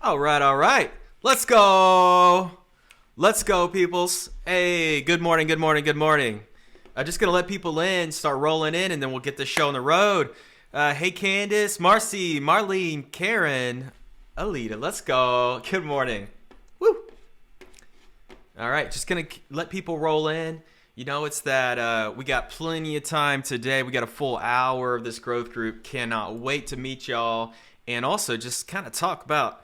All right, all right. Let's go. Let's go, peoples. Hey, good morning, good morning, good morning. Just going to let people in, start rolling in, and then we'll get this show on the road. Hey, Candace, Marcy, Marlene, Karen, Alita, let's go. Good morning. Woo. All right, just going to let people roll in. You know, it's that we got plenty of time today. We got a full hour of this growth group. Cannot wait to meet y'all. And also just kind of talk about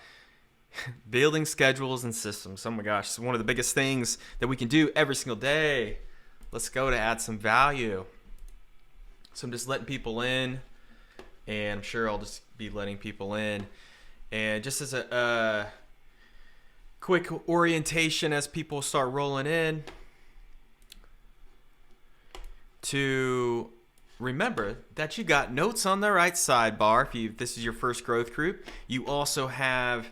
building schedules and systems. Oh my gosh, it's one of the biggest things that we can do every single day. Let's go to add some value. So I'm just letting people in, and I'm sure I'll just be letting people in. And just as a quick orientation as people start rolling in, to remember that you got notes on the right sidebar. If this is your first growth group, you also have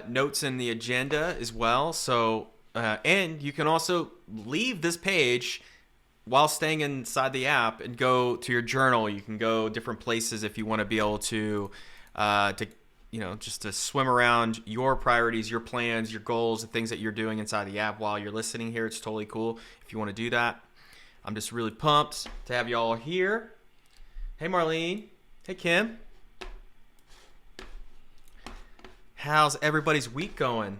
notes in the agenda as well. So, and you can also leave this page while staying inside the app and go to your journal. You can go different places if you want to be able to just to swim around your priorities, your plans, your goals, the things that you're doing inside the app while you're listening here. It's totally cool if you want to do that. I'm just really pumped to have you all here. Hey, Marlene. Hey, Kim. How's everybody's week going?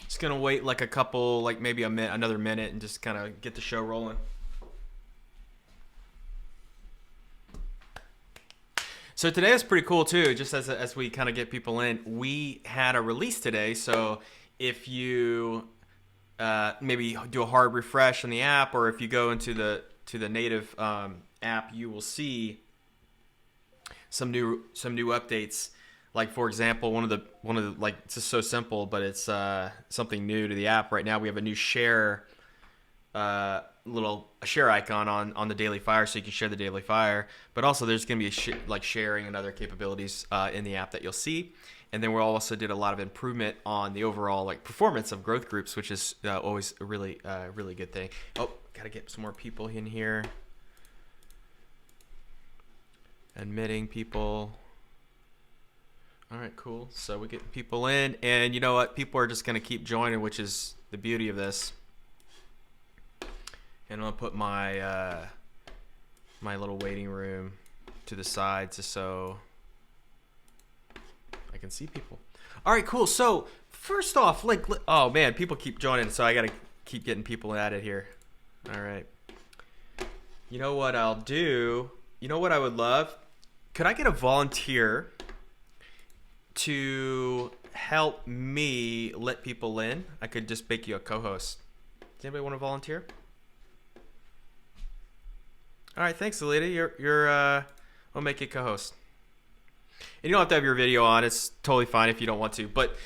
Just gonna wait like a couple, like maybe another minute, and just kind of get the show rolling. So today is pretty cool too. Just as we kind of get people in, we had a release today. So if you maybe do a hard refresh on the app, or if you go into the native app, you will see some new updates. Like, for example, one of the like, it's just so simple, but it's something new to the app right now. We have a new share share icon on the Daily Fire, so you can share the Daily Fire. But also there's going to be sharing and other capabilities in the app that you'll see. And then we also did a lot of improvement on the overall performance of growth groups, which is always a really good thing. Oh, gotta get some more people in here. Admitting people. All right, cool. So we get people in, and you know what? People are just gonna keep joining, which is the beauty of this. And I'm gonna put my my little waiting room to the side just so I can see people. All right, cool. So first off, oh man, people keep joining, so I gotta keep getting people at it here. All right. You know what I'll do? You know what I would love? Could I get a volunteer to help me let people in? I could just make you a co-host. Does anybody want to volunteer? All right, thanks, Alita. I'll make you a co-host. And you don't have to have your video on. It's totally fine if you don't want to. But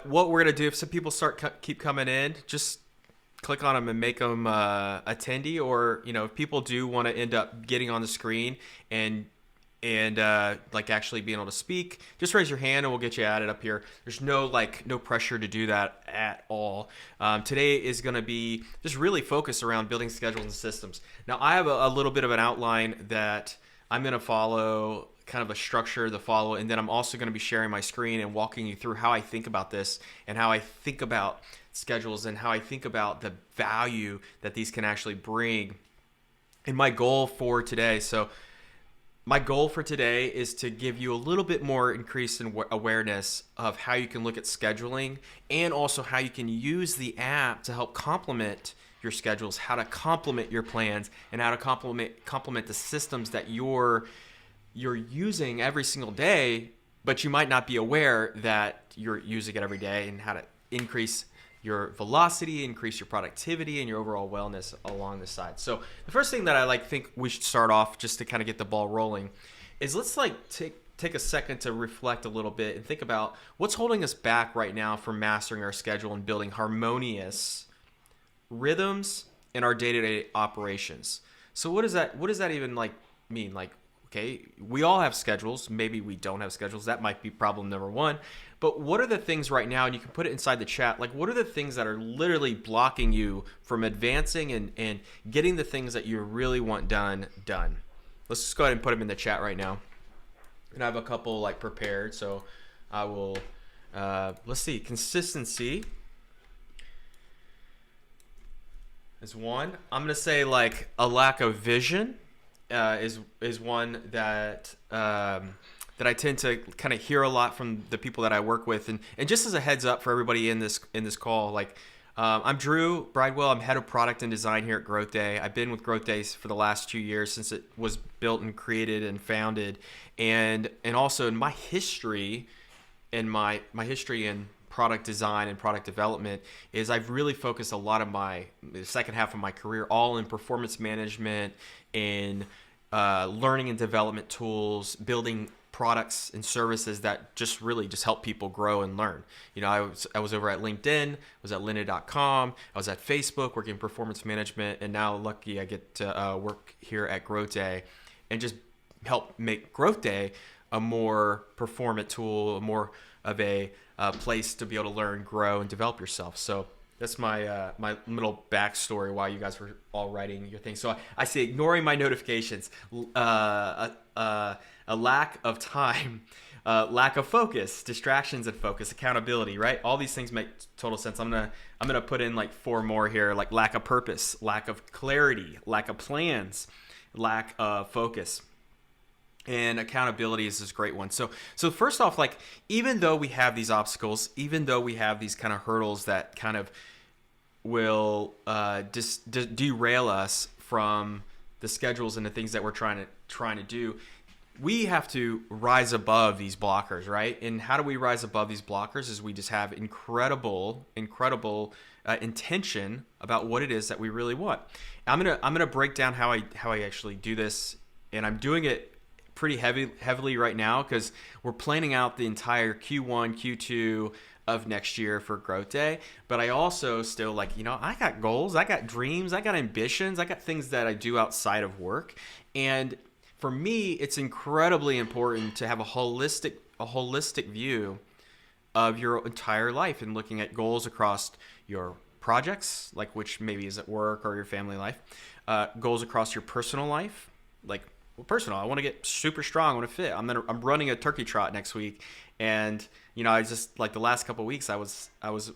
what we're gonna do, if some people keep coming in, just click on them and make them attendee. Or if people do want to end up getting on the screen and actually being able to speak, just raise your hand and we'll get you added up here. There's no pressure to do that at all. Today is going to be just really focused around building schedules and systems. Now I have a little bit of an outline that I'm going to follow, kind of a structure to follow, and then I'm also going to be sharing my screen and walking you through how I think about this and how I think about schedules and how I think about the value that these can actually bring. And my goal for today, is to give you a little bit more increase in awareness of how you can look at scheduling, and also how you can use the app to help complement your schedules, how to complement your plans, and how to complement the systems that you're using every single day, but you might not be aware that you're using it every day, and how to increase your velocity, increase your productivity, and your overall wellness along the side. So the first thing that I think we should start off, just to kind of get the ball rolling, is let's take a second to reflect a little bit and think about what's holding us back right now from mastering our schedule and building harmonious rhythms in our day-to-day operations. So what does that even mean? Okay, we all have schedules. Maybe we don't have schedules. That might be problem number one. But what are the things right now, and you can put it inside the chat, what are the things that are literally blocking you from advancing and getting the things that you really want done? Let's just go ahead and put them in the chat right now. and I have a couple like prepared. So I will, let's see, consistency is one. I'm gonna say like a lack of vision is one that that I tend to kind of hear a lot from the people that I work with, and just as a heads up for everybody in this call, like I'm Drew Bridewell. I'm head of product and design here at GrowthDay. I've been with GrowthDay for the last 2 years since it was built and created and founded, and also in my history, in product design and product development is I've really focused a lot of the second half of my career all in performance management, in learning and development tools, building products and services that just really just help people grow and learn. You know, I was over at LinkedIn, I was at lynda.com, I was at Facebook working in performance management, and now lucky I get to work here at GrowthDay and just help make GrowthDay a more performant tool, more of a place to be able to learn, grow, and develop yourself. So that's my my little backstory why you guys were all writing your thing. So I say ignoring my notifications, a lack of time, lack of focus, distractions and focus, accountability, right? All these things make total sense. I'm gonna put in like 4 more here, like lack of purpose, lack of clarity, lack of plans, lack of focus. And accountability is this great one. So first off, like, even though we have these obstacles, even though we have these kind of hurdles that kind of will derail us from the schedules and the things that we're trying to do, we have to rise above these blockers, right? And how do we rise above these blockers? Is we just have incredible intention about what it is that we really want. I'm gonna break down how I actually do this, and I'm doing it pretty heavily right now because we're planning out the entire Q1, Q2 of next year for GrowthDay. But I also still, like, you know, I got goals, I got dreams, I got ambitions, I got things that I do outside of work. And for me, it's incredibly important to have a holistic view of your entire life and looking at goals across your projects, like which maybe is at work or your family life, goals across your personal life, like, well, personal, I want to get super strong, I want to fit. I'm running a turkey trot next week, and you know, I just, like, the last couple of weeks I was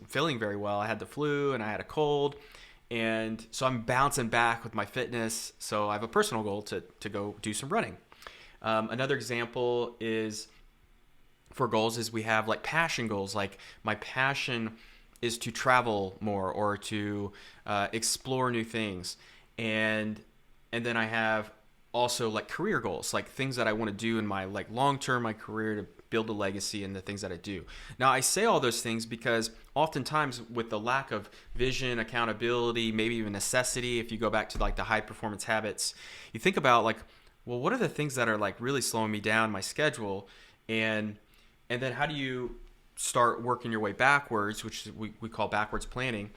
feeling very well. I had the flu and I had a cold, and so I'm bouncing back with my fitness. So I have a personal goal to go do some running. Another example is for goals is we have like passion goals. Like, my passion is to travel more or to explore new things, and then I have also like career goals, like things that I want to do in my like long-term, my career, to build a legacy in the things that I do. Now, I say all those things because oftentimes with the lack of vision, accountability, maybe even necessity, if you go back to like the high performance habits, you think about like, well, what are the things that are like really slowing me down my schedule? And then how do you start working your way backwards, which we call backwards planning,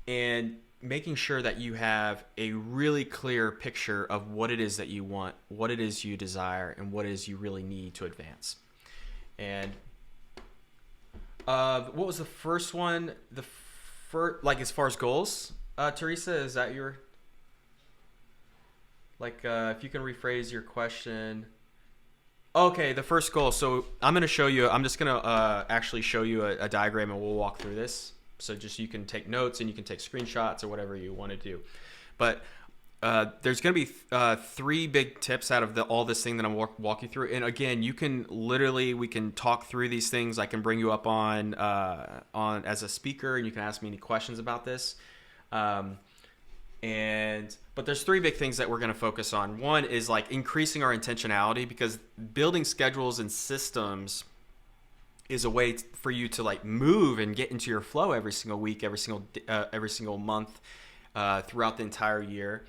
and making sure that you have a really clear picture of what it is that you want, what it is you desire, and what it is you really need to advance. And what was the first one? Like, as far as goals, Teresa, is that your, like, if you can rephrase your question. Okay, the first goal. So I'm just going to actually show you a diagram, and we'll walk through this. So just, you can take notes and you can take screenshots or whatever you want to do. But there's going to be 3 big tips out of all this thing that I'm walk you through. And again, we can talk through these things. I can bring you up on as a speaker, and you can ask me any questions about this. But there's 3 big things that we're going to focus on. One is like increasing our intentionality, because building schedules and systems is a way for you to like move and get into your flow every single week, every single month, throughout the entire year.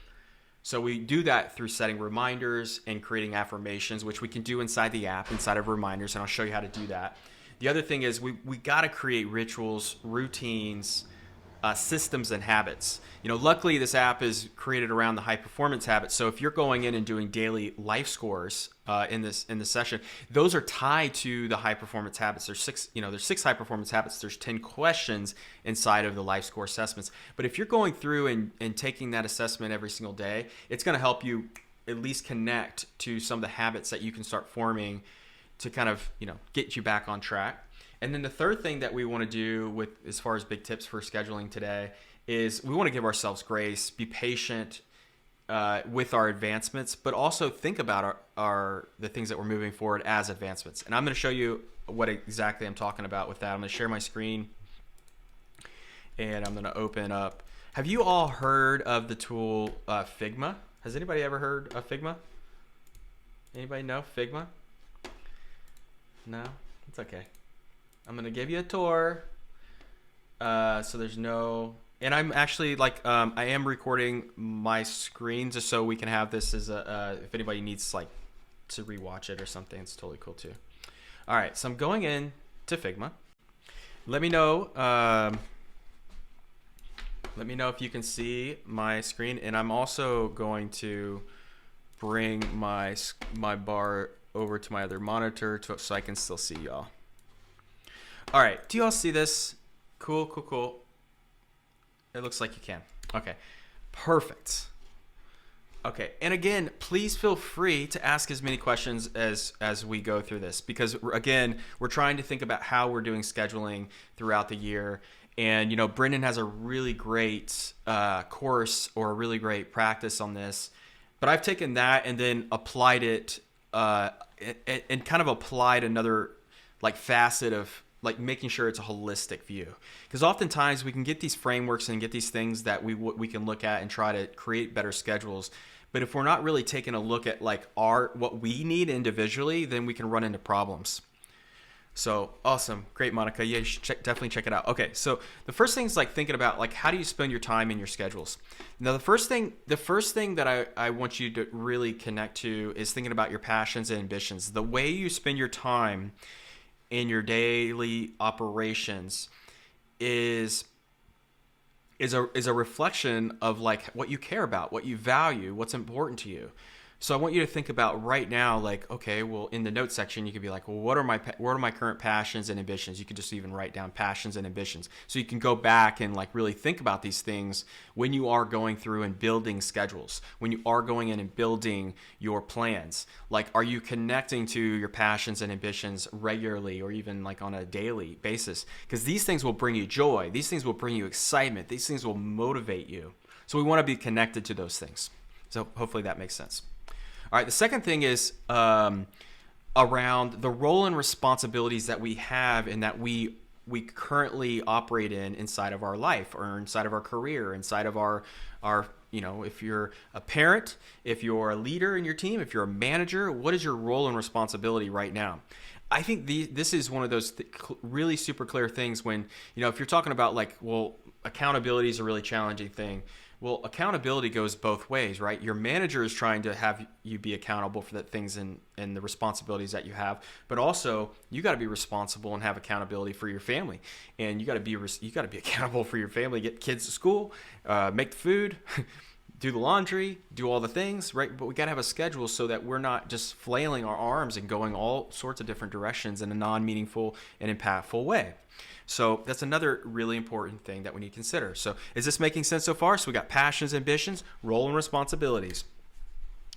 So we do that through setting reminders and creating affirmations, which we can do inside the app, inside of reminders, and I'll show you how to do that. The other thing is we got to create rituals, routines, systems, and habits. You know, luckily this app is created around the high performance habits. So if you're going in and doing daily life scores in this session, those are tied to the high performance habits. There's 6 high performance habits. There's 10 questions inside of the life score assessments. But if you're going through and taking that assessment every single day, it's going to help you at least connect to some of the habits that you can start forming to kind of, get you back on track. And then the third thing that we want to do with, as far as big tips for scheduling today, is we want to give ourselves grace, be patient with our advancements, but also think about the things that we're moving forward as advancements. And I'm going to show you what exactly I'm talking about with that. I'm going to share my screen, and I'm going to open up. Have you all heard of the tool Figma? Has anybody ever heard of Figma? Anybody know Figma? No? It's okay. I'm going to give you a tour. So there's no... And I'm actually I am recording my screen just so we can have this as if anybody needs to rewatch it or something, it's totally cool too. All right, so I'm going in to Figma. Let me know if you can see my screen, and I'm also going to bring my bar over to my other monitor so I can still see y'all. All right, do you all see this? Cool. It looks like you can. Okay, perfect. Okay, and again, please feel free to ask as many questions as we go through this, because again, we're trying to think about how we're doing scheduling throughout the year. And Brendan has a really great course or a really great practice on this, but I've taken that and then applied it and kind of applied another facet of making sure it's a holistic view, because oftentimes we can get these frameworks and get these things that we can look at and try to create better schedules. But if we're not really taking a look at what we need individually, then we can run into problems. So awesome. Great, Monica. Yeah, you should definitely check it out. Okay. So the first thing is thinking about how do you spend your time in your schedules? Now, the first thing that I want you to really connect to is thinking about your passions and ambitions. The way you spend your time in your daily operations is a reflection of what you care about, what you value, what's important to you. So I want you to think about right now, okay, well, in the notes section, you could be well, what are my current passions and ambitions? You could just even write down passions and ambitions. So you can go back and really think about these things when you are going through and building schedules, when you are going in and building your plans. Are you connecting to your passions and ambitions regularly or even on a daily basis? Because these things will bring you joy. These things will bring you excitement. These things will motivate you. So we want to be connected to those things. So hopefully that makes sense. All right, the second thing is around the role and responsibilities that we have and that we currently operate inside of our life or inside of our career, inside of our if you're a parent, if you're a leader in your team, if you're a manager, what is your role and responsibility right now? I think this is one of those really super clear things when, if you're talking about accountability is a really challenging thing. Well, accountability goes both ways, right? Your manager is trying to have you be accountable for the things and the responsibilities that you have, but also you got to be responsible and have accountability for your family, and you got to be accountable for your family. Get kids to school, make the food, do the laundry, do all the things, right? But we got to have a schedule so that we're not just flailing our arms and going all sorts of different directions in a non-meaningful and impactful way. So that's another really important thing that we need to consider. So is this making sense so far? So we got passions, ambitions, role and responsibilities.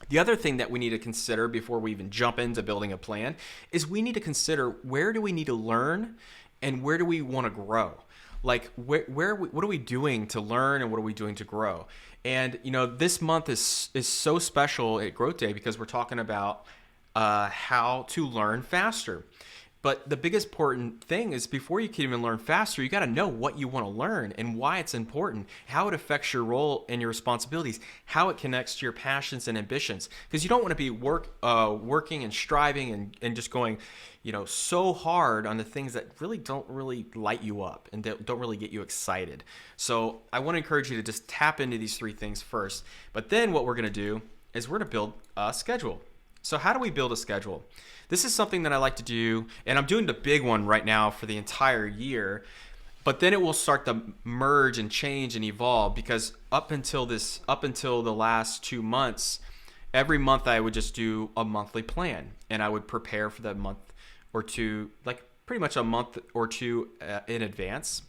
The other thing that we need to consider before we even jump into building a plan is we need to consider where do we need to learn and where do we want to grow? What are we doing to learn and what are we doing to grow? And this month is so special at Growth Day because we're talking about how to learn faster. But the biggest important thing is before you can even learn faster, you got to know what you want to learn and why it's important, how it affects your role and your responsibilities, how it connects to your passions and ambitions. Because you don't want to be working and striving and just going, so hard on the things that really don't really light you up and don't really get you excited. So I want to encourage you to just tap into these three things first. But then what we're going to do is we're going to build a schedule. So how do we build a schedule? This is something that I like to do, and I'm doing the big one right now for the entire year, but then it will start to merge and change and evolve because up until the last 2 months, every month I would just do a monthly plan and I would prepare for that month or two, pretty much a month or two in advance.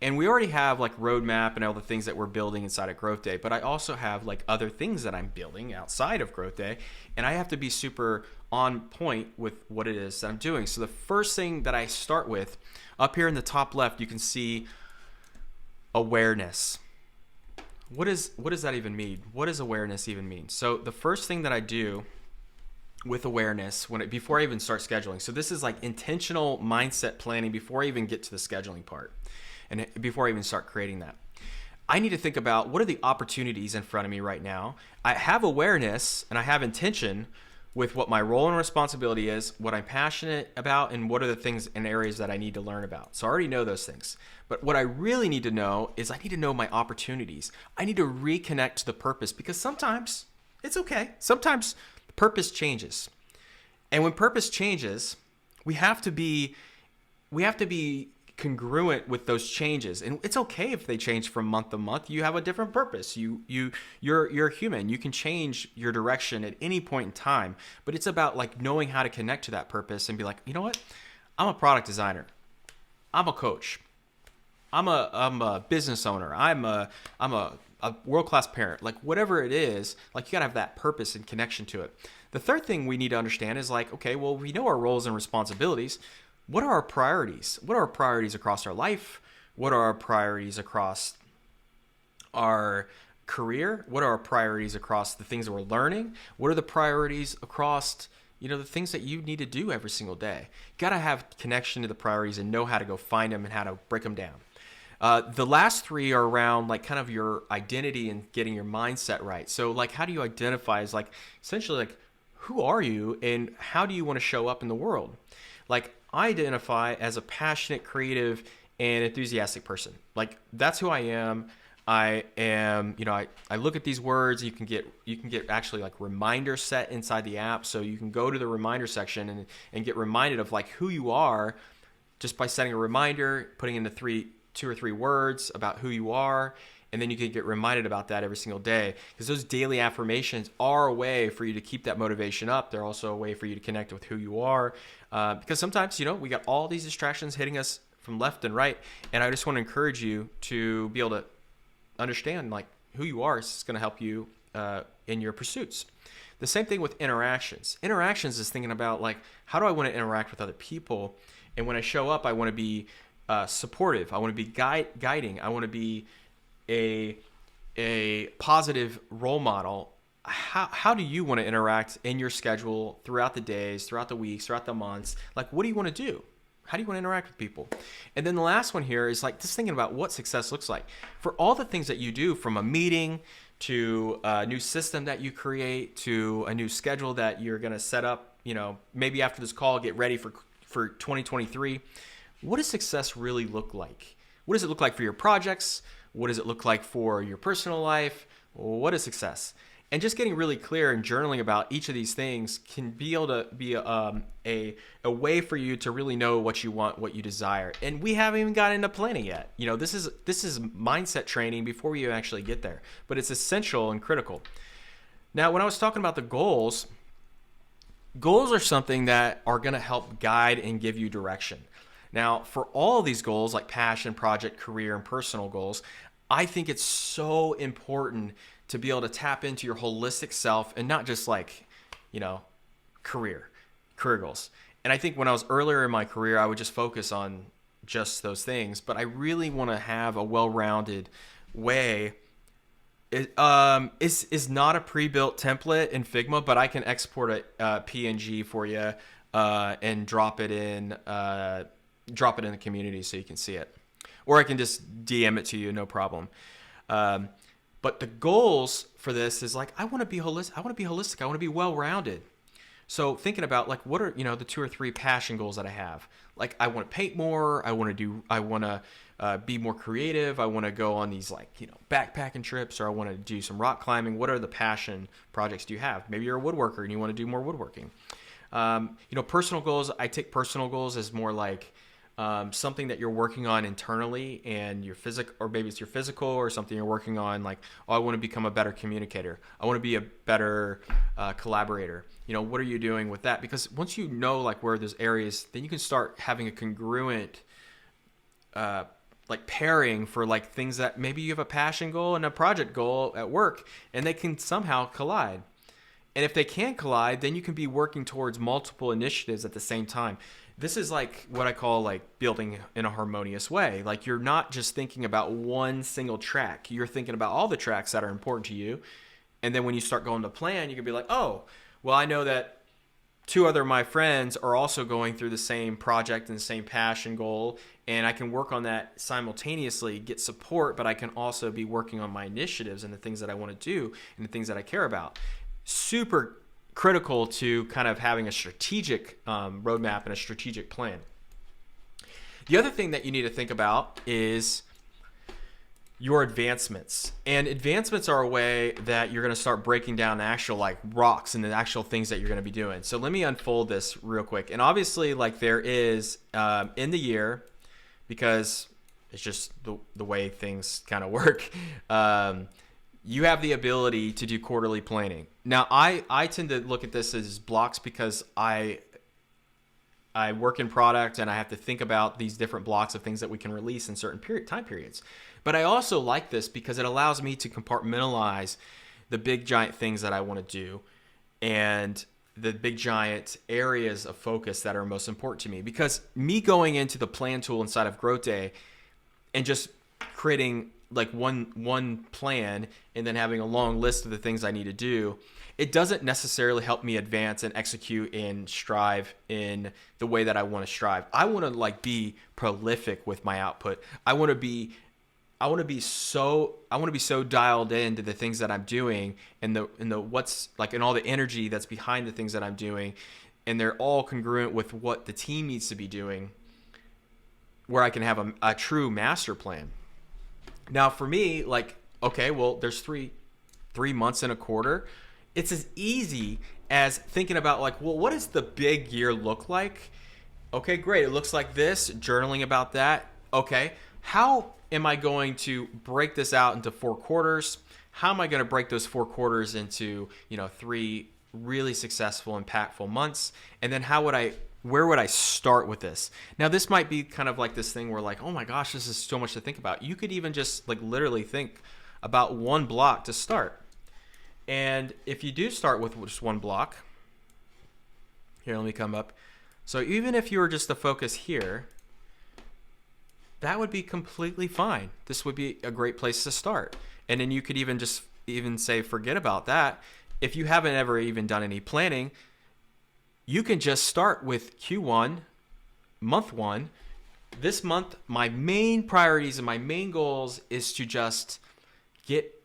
And we already have like roadmap and all the things that we're building inside of Growth Day, but I also have like other things that I'm building outside of Growth Day, and I have to be super on point with what it is that I'm doing. So the first thing that I start with, up here in the top left, you can see awareness. What does that even mean? What does awareness even mean? So the first thing that I do with awareness before I even start scheduling. So this is like intentional mindset planning before I even get to the scheduling part. And before I even start creating that, I need to think about what are the opportunities in front of me right now. I have awareness and I have intention with what my role and responsibility is, what I'm passionate about, and what are the things and areas that I need to learn about. So I already know those things. But what I really need to know is I need to know my opportunities. I need to reconnect to the purpose, because sometimes it's okay. Sometimes purpose changes. And when purpose changes, we have to be congruent with those changes, and it's okay if they change from month to month. You have a different purpose. You're human. You can change your direction at any point in time, but it's about like knowing how to connect to that purpose and be like, you know what? I'm a product designer. I'm a coach. I'm a business owner. I'm a world-class parent. Like whatever it is, like you gotta have that purpose and connection to it. The third thing we need to understand is like, okay, well, we know our roles and responsibilities. What are our priorities? What are our priorities across our life? What are our priorities across our career? What are our priorities across the things that we're learning? What are the priorities across, the things that you need to do every single day? You got to have connection to the priorities and know how to go find them and how to break them down. The last three are around like kind of your identity and getting your mindset right. So like, how do you identify as like, essentially like, who are you and how do you want to show up in the world? Like, I identify as a passionate, creative, and enthusiastic person. Like that's who I am. I am, I look at these words. You can get actually like reminders set inside the app, so you can go to the reminder section and get reminded of like who you are just by setting a reminder, putting in the two or three words about who you are. And then you can get reminded about that every single day, because those daily affirmations are a way for you to keep that motivation up. They're also a way for you to connect with who you are, because sometimes, we got all these distractions hitting us from left and right. And I just want to encourage you to be able to understand like who you are is going to help you in your pursuits. The same thing with interactions. Interactions is thinking about like, how do I want to interact with other people? And when I show up, I want to be supportive. I want to be guiding. I want to be a positive role model. How do you want to interact in your schedule throughout the days, throughout the weeks, throughout the months? Like, what do you want to do? How do you want to interact with people? And then the last one here is like just thinking about what success looks like for all the things that you do, from a meeting to a new system that you create to a new schedule that you're going to set up, maybe after this call, get ready for 2023. What does success really look like? What does it look like for your projects? What does it look like for your personal life? What is success? And just getting really clear and journaling about each of these things can be able to be a way for you to really know what you want, what you desire. And we haven't even gotten into planning yet. This is mindset training before we actually get there, but it's essential and critical. Now, when I was talking about the goals are something that are going to help guide and give you direction. Now, for all these goals like passion, project, career, and personal goals, I think it's so important to be able to tap into your holistic self and not just like, career goals. And I think when I was earlier in my career, I would just focus on just those things, but I really want to have a well-rounded way. It is not a pre-built template in Figma, but I can export a PNG for you and drop it in the community so you can see it, or I can just DM it to you, no problem. But the goals for this is like, I want to be holistic. I want to be well-rounded. So thinking about like, what are, the 2 or 3 passion goals that I have? Like, I want to paint more. I want to be more creative. I want to go on these like, backpacking trips, or I want to do some rock climbing. What are the passion projects do you have? Maybe you're a woodworker and you want to do more woodworking. Personal goals, I take personal goals as more like something that you're working on internally, and your physical, or maybe it's your physical, or something you're working on like, I want to become a better communicator. I want to be a better collaborator. What are you doing with that? Because once you know like where those areas, then you can start having a congruent like pairing for like things that maybe you have a passion goal and a project goal at work, and they can somehow collide. And if they can't collide, then you can be working towards multiple initiatives at the same time. This is like what I call like building in a harmonious way. Like you're not just thinking about one single track. You're thinking about all the tracks that are important to you. And then when you start going to plan, you can be like, oh, well, I know that two other of my friends are also going through the same project and the same passion goal, and I can work on that simultaneously, get support, but I can also be working on my initiatives and the things that I want to do and the things that I care about. Super critical to kind of having a strategic roadmap and a strategic plan. The other thing that you need to think about is your advancements. And advancements are a way that you're going to start breaking down the actual like rocks and the actual things that you're going to be doing. So let me unfold this real quick. And obviously like there is in the year, because it's just the way things kind of work, you have the ability to do quarterly planning. Now I tend to look at this as blocks because I work in product and I have to think about these different blocks of things that we can release in certain time periods. But I also like this because it allows me to compartmentalize the big giant things that I want to do and the big giant areas of focus that are most important to me. Because me going into the plan tool inside of GrowthDay and just creating like one plan and then having a long list of the things I need to do, it doesn't necessarily help me advance and execute and strive in the way that I want to strive. I want to like be prolific with my output. I want to be so dialed into the things that I'm doing and the what's like and all the energy that's behind the things that I'm doing, and they're all congruent with what the team needs to be doing, where I can have a true master plan. Now for me, like, okay, well, there's three months in a quarter. It's as easy as thinking about like, well, what does the big year look like? Okay, great. It looks like this, journaling about that. Okay, how am I going to break this out into 4 quarters? How am I going to break those 4 quarters into, 3 really successful, impactful months? And then where would I start with this? Now, this might be kind of like this thing where like, oh my gosh, this is so much to think about. You could even just like literally think about one block to start. And if you do start with just one block, here, let me come up. So even if you were just to focus here, that would be completely fine. This would be a great place to start. And then you could even say, forget about that. If you haven't ever even done any planning, you can just start with Q1, month 1. This month, my main priorities and my main goals is to just get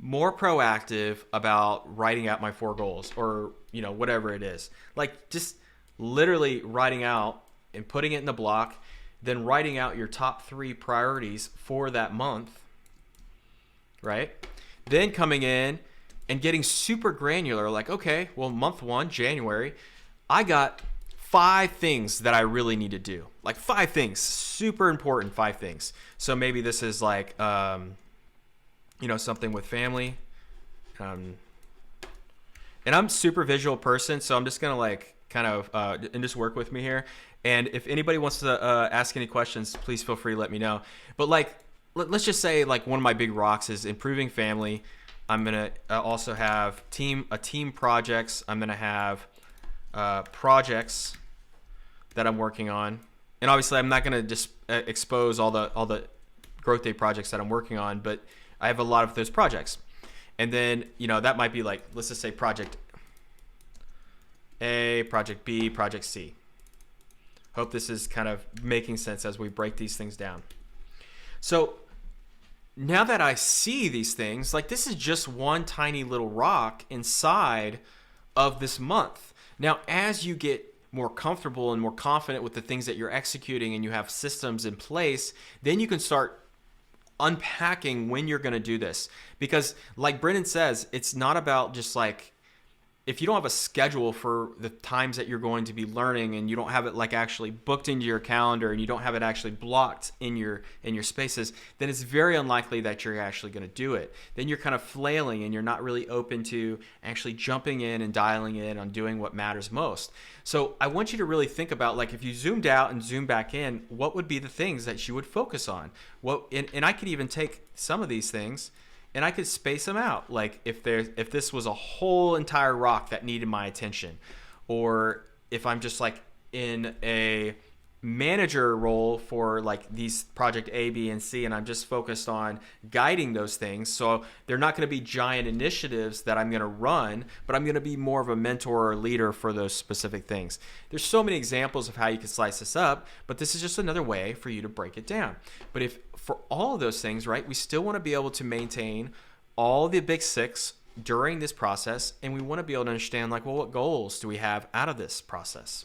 more proactive about writing out my 4 goals or, whatever it is. Like just literally writing out and putting it in the block, then writing out your top 3 priorities for that month, right? Then coming in and getting super granular, like, okay, well, month 1, January, I got 5 things that I really need to do. Like 5 things, super important 5 things. So maybe this is like, something with family. And I'm a super visual person, so I'm just going to like kind of, and just work with me here. And if anybody wants to ask any questions, please feel free to let me know. But like, let's just say like one of my big rocks is improving family. I'm going to also have team projects. I'm going to have projects that I'm working on. And obviously I'm not going to just expose all the GrowthDay projects that I'm working on, but I have a lot of those projects. And then, that might be like, let's just say project A, project B, project C. Hope this is kind of making sense as we break these things down. So now that I see these things, like this is just one tiny little rock inside of this month. Now, as you get more comfortable and more confident with the things that you're executing and you have systems in place, then you can start unpacking when you're going to do this. Because like Brendan says, it's not about just like if you don't have a schedule for the times that you're going to be learning, and you don't have it like actually booked into your calendar, and you don't have it actually blocked in your spaces, then it's very unlikely that you're actually going to do it. Then you're kind of flailing, and you're not really open to actually jumping in and dialing in on doing what matters most. So I want you to really think about, like, if you zoomed out and zoomed back in, what would be the things that you would focus on? And I could even take some of these things and I could space them out. Like if this was a whole entire rock that needed my attention, or if I'm just like in a manager role for like these project A, B, and C, and I'm just focused on guiding those things. So they're not going to be giant initiatives that I'm going to run, but I'm going to be more of a mentor or leader for those specific things. There's so many examples of how you can slice this up, but this is just another way for you to break it down. But if for all of those things, right, we still want to be able to maintain all the big six during this process, and we want to be able to understand, like, well, what goals do we have out of this process?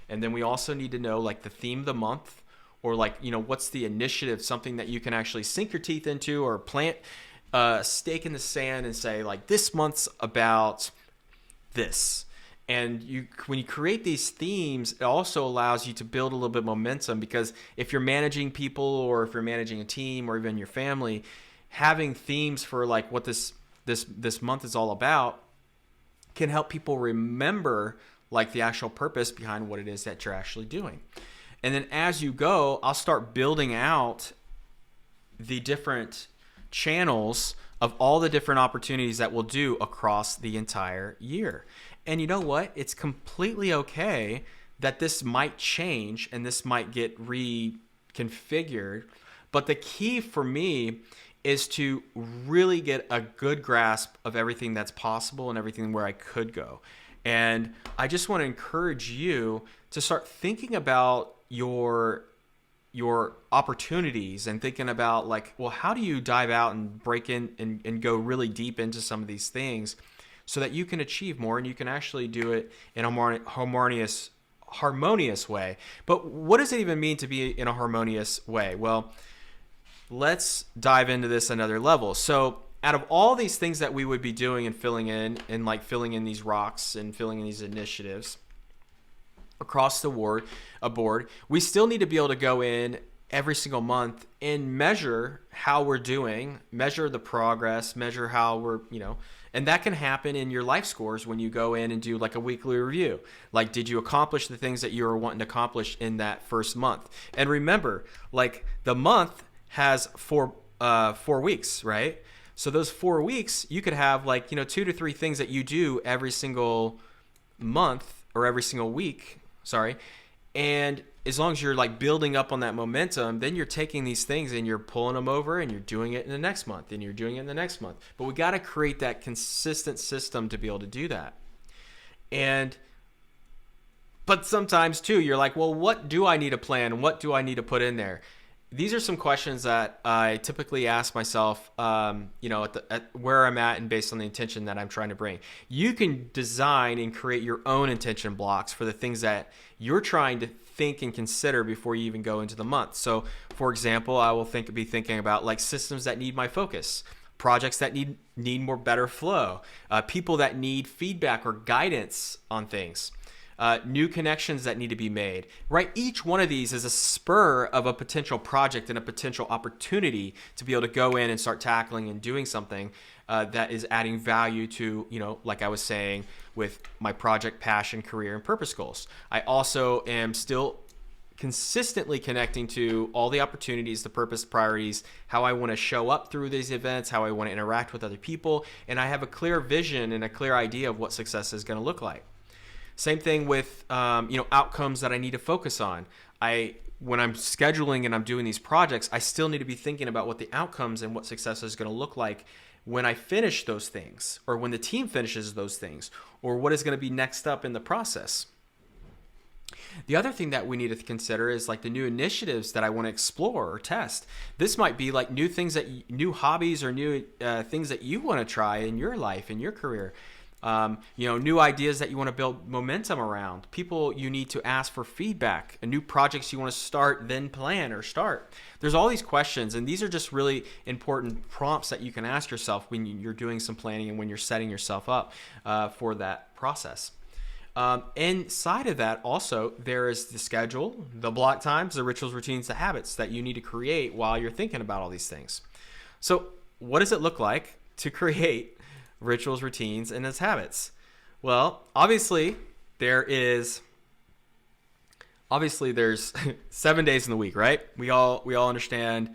And then we also need to know, like, the theme of the month, or like, you know, what's the initiative, something that you can actually sink your teeth into, or plant a stake in the sand and say, like, this month's about this. And when you create these themes, it also allows you to build a little bit of momentum, because if you're managing people, or if you're managing a team, or even your family, having themes for like what this month is all about can help people remember like the actual purpose behind what it is that you're actually doing. And then as you go, I'll start building out the different channels of all the different opportunities that we'll do across the entire year. And you know what? It's completely okay that this might change and this might get reconfigured. But the key for me is to really get a good grasp of everything that's possible and everything where I could go. And I just want to encourage you to start thinking about your opportunities and thinking about, like, well, how do you dive out and break in and go really deep into some of these things so that you can achieve more and you can actually do it in a harmonious way. But what does it even mean to be in a harmonious way? Well, let's dive into this another level. So out of all these things that we would be doing and filling in these rocks and filling in these initiatives across the board, we still need to be able to go in every single month and measure how we're doing, measure the progress, measure how we're, and that can happen in your life scores when you go in and do like a weekly review. Like, did you accomplish the things that you were wanting to accomplish in that first month? And remember, like, the month has 4 weeks, right? So those 4 weeks, you could have like, 2 to 3 things that you do every single month or every single week, and as long as you're like building up on that momentum, then you're taking these things and you're pulling them over and you're doing it in the next month and you're doing it in the next month. But we got to create that consistent system to be able to do that. But sometimes too, you're like, well, what do I need to plan? What do I need to put in there? These are some questions that I typically ask myself, at where I'm at and based on the intention that I'm trying to bring. You can design and create your own intention blocks for the things that you're trying to think and consider before you even go into the month. So, for example, I will be thinking about like systems that need my focus, projects that need more better flow, people that need feedback or guidance on things. New connections that need to be made, right? Each one of these is a spur of a potential project and a potential opportunity to be able to go in and start tackling and doing something that is adding value to, like I was saying, with my project, passion, career, and purpose goals. I also am still consistently connecting to all the opportunities, the purpose, priorities, how I want to show up through these events, how I want to interact with other people, and I have a clear vision and a clear idea of what success is going to look like. Same thing with outcomes that I need to focus on. When I'm scheduling and I'm doing these projects, I still need to be thinking about what the outcomes and what success is going to look like when I finish those things, or when the team finishes those things, or what is going to be next up in the process. The other thing that we need to consider is like the new initiatives that I want to explore or test. This might be like new hobbies or new things that you want to try in your life, in your career. New ideas that you want to build momentum around, people you need to ask for feedback, and new projects you want to start, then plan or start. There's all these questions, and these are just really important prompts that you can ask yourself when you're doing some planning and when you're setting yourself up for that process. Inside of that, also, there is the schedule, the block times, the rituals, routines, the habits that you need to create while you're thinking about all these things. So what does it look like to create rituals, routines, and its habits? Well, obviously there's 7 days in the week, right? We all understand.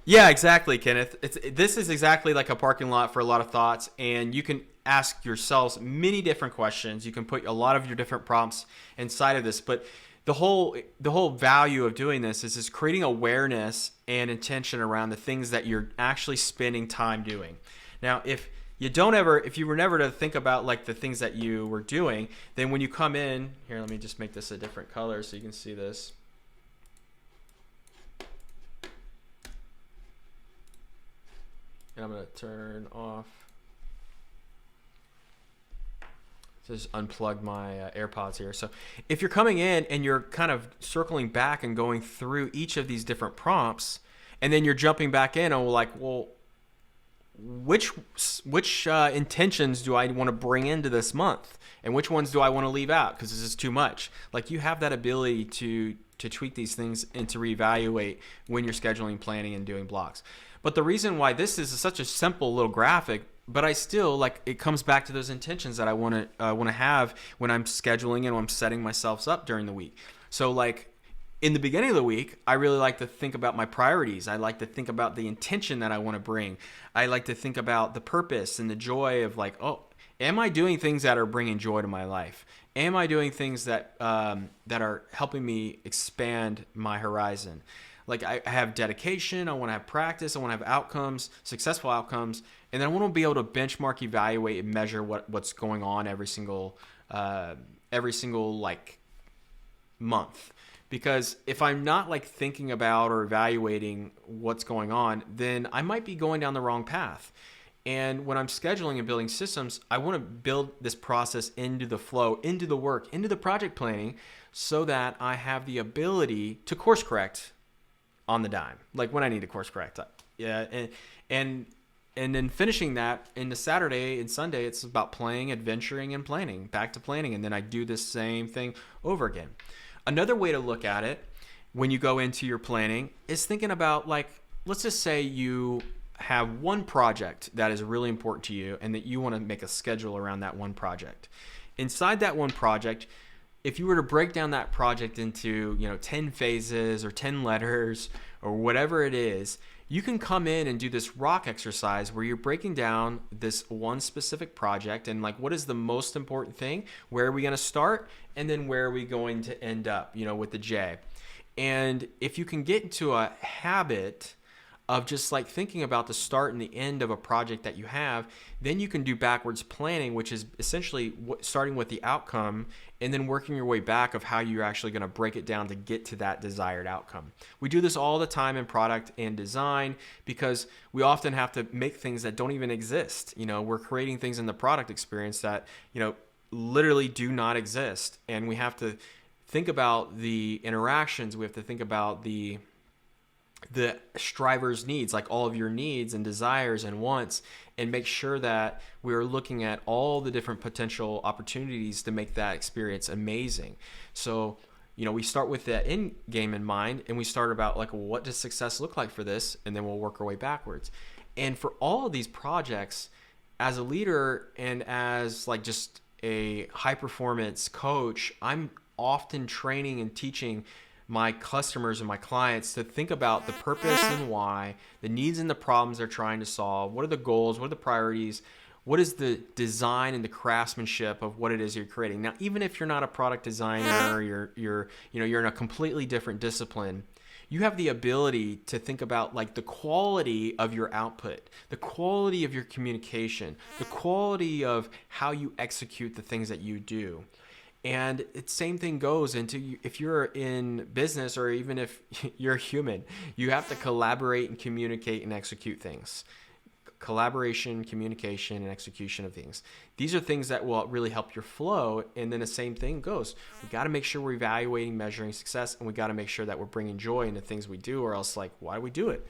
Yeah, exactly, Kenneth. This is exactly like a parking lot for a lot of thoughts, and you can ask yourselves many different questions. You can put a lot of your different prompts inside of this, but the whole value of doing this is creating awareness and intention around the things that you're actually spending time doing. Now, if you were never to think about like the things that you were doing, then when you come in here, let me just make this a different color so you can see this. And I'm going to turn off. Just unplugged my AirPods here. So if you're coming in and you're kind of circling back and going through each of these different prompts, and then you're jumping back in and like, well, which intentions do I want to bring into this month, and which ones do I want to leave out because this is too much? Like, you have that ability to tweak these things and to reevaluate when you're scheduling, planning, and doing blocks. But the reason why this is such a simple little graphic, but I still like, it comes back to those intentions that I want to have when I'm scheduling and when I'm setting myself up during the week. So like, in the beginning of the week, I really like to think about my priorities. I like to think about the intention that I want to bring. I like to think about the purpose and the joy of like, oh, am I doing things that are bringing joy to my life? Am I doing things that are helping me expand my horizon? Like, I have dedication, I want to have practice, I want to have outcomes, successful outcomes, and then I want to be able to benchmark, evaluate, and measure what's going on every single like month. Because if I'm not like thinking about or evaluating what's going on, then I might be going down the wrong path. And when I'm scheduling and building systems, I want to build this process into the flow, into the work, into the project planning, so that I have the ability to course correct on the dime, like when I need to course correct. Yeah, and then finishing that into Saturday and Sunday, it's about playing, adventuring, and planning, back to planning, and then I do the same thing over again. Another way to look at it when you go into your planning is thinking about, like, let's just say you have one project that is really important to you and that you want to make a schedule around that one project. Inside that one project, if you were to break down that project into, 10 phases or 10 letters or whatever it is, you can come in and do this rock exercise where you're breaking down this one specific project and like, what is the most important thing? Where are we going to start? And then where are we going to end up, with the J? And if you can get into a habit of just like thinking about the start and the end of a project that you have, then you can do backwards planning, which is essentially starting with the outcome and then working your way back of how you're actually going to break it down to get to that desired outcome. We do this all the time in product and design because we often have to make things that don't even exist. We're creating things in the product experience that, literally do not exist. And we have to think about the interactions. We have to think about the striver's needs, like all of your needs and desires and wants, and make sure that we're looking at all the different potential opportunities to make that experience amazing. So, we start with that end game in mind, and we start about like, well, what does success look like for this? And then we'll work our way backwards. And for all of these projects, as a leader and as like just a high performance coach, I'm often training and teaching my customers and my clients to think about the purpose and why, the needs and the problems they're trying to solve. What are the goals? What are the priorities? What is the design and the craftsmanship of what it is you're creating? Now, even if you're not a product designer, or you're in a completely different discipline, you have the ability to think about like the quality of your output, the quality of your communication, the quality of how you execute the things that you do. And the same thing goes into if you're in business or even if you're human, you have to collaborate and communicate and execute things. collaboration, communication, and execution of things. These are things that will really help your flow. And then the same thing goes. We got to make sure we're evaluating, measuring success, and we got to make sure that we're bringing joy into things we do, or else like, why do we do it?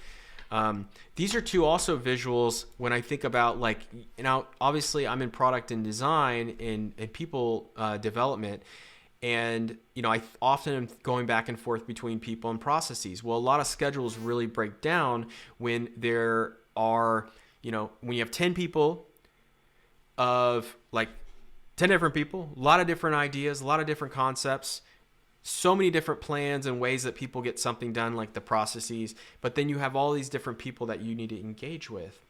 These are two also visuals when I think about like, obviously I'm in product and design and people development. And, I often am going back and forth between people and processes. Well, a lot of schedules really break down when there are, when you have 10 people of like 10 different people, a lot of different ideas, a lot of different concepts, so many different plans and ways that people get something done, like the processes. But then you have all these different people that you need to engage with.